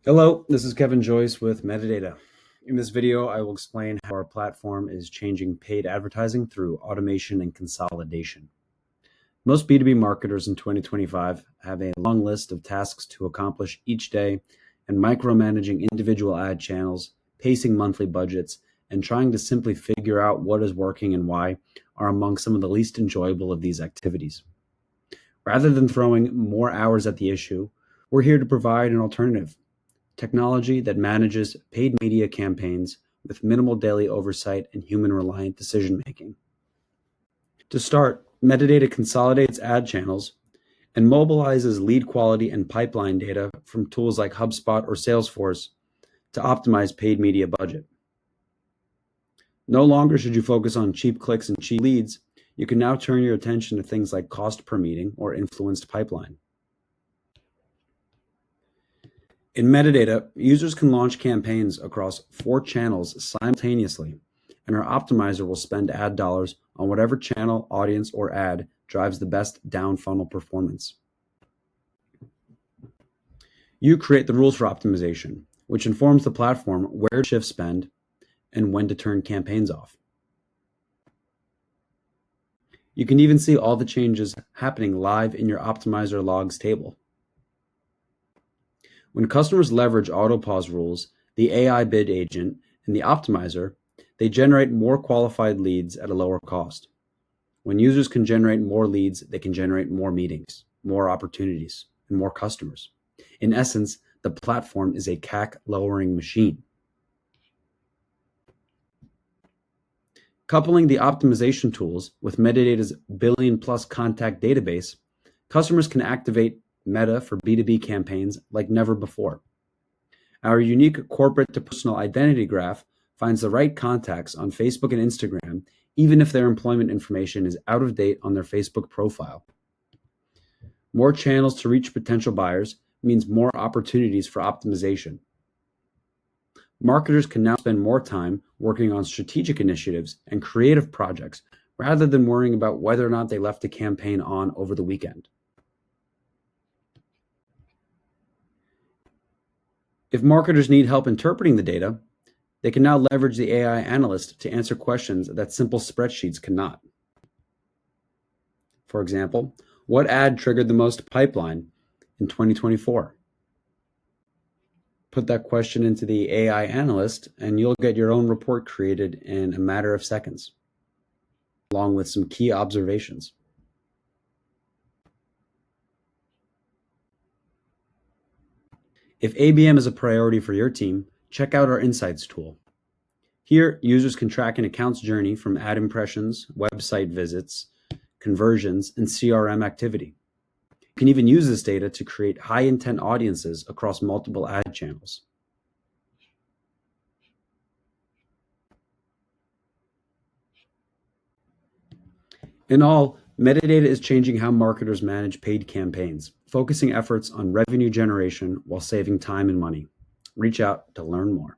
Hello, this is Kevin Joyce with Metadata. In this video, I will explain how our platform is changing paid advertising through automation and consolidation. Most B2B marketers in 2025 have a long list of tasks to accomplish each day, and micromanaging individual ad channels, pacing monthly budgets, and trying to simply figure out what is working and why are among some of the least enjoyable of these activities. Rather than throwing more hours at the issue, we're here to provide an alternative. Technology that manages paid media campaigns with minimal daily oversight and human-reliant decision-making. To start, Metadata consolidates ad channels and mobilizes lead quality and pipeline data from tools like HubSpot or Salesforce to optimize paid media budget. No longer should you focus on cheap clicks and cheap leads. You can now turn your attention to things like cost per meeting or influenced pipeline. In Metadata, users can launch campaigns across 4 channels simultaneously, and our optimizer will spend ad dollars on whatever channel, audience, or ad drives the best down-funnel performance. You create the rules for optimization, which informs the platform where to shift spend and when to turn campaigns off. You can even see all the changes happening live in your optimizer logs table. When customers leverage auto-pause rules, the AI bid agent, and the optimizer, they generate more qualified leads at a lower cost. When users can generate more leads, they can generate more meetings, more opportunities, and more customers. In essence, the platform is a CAC-lowering machine. Coupling the optimization tools with Metadata's billion-plus contact database, customers can activate Meta for B2B campaigns like never before. Our unique corporate-to-personal identity graph finds the right contacts on Facebook and Instagram, even if their employment information is out of date on their Facebook profile. More channels to reach potential buyers means more opportunities for optimization. Marketers can now spend more time working on strategic initiatives and creative projects rather than worrying about whether or not they left a campaign on over the weekend. If marketers need help interpreting the data, they can now leverage the AI analyst to answer questions that simple spreadsheets cannot. For example, what ad triggered the most pipeline in 2024? Put that question into the AI analyst, and you'll get your own report created in a matter of seconds, along with some key observations. If ABM is a priority for your team, check out our Insights tool. Here, users can track an account's journey from ad impressions, website visits, conversions, and CRM activity. You can even use this data to create high-intent audiences across multiple ad channels. In all, Metadata is changing how marketers manage paid campaigns, focusing efforts on revenue generation while saving time and money. Reach out to learn more.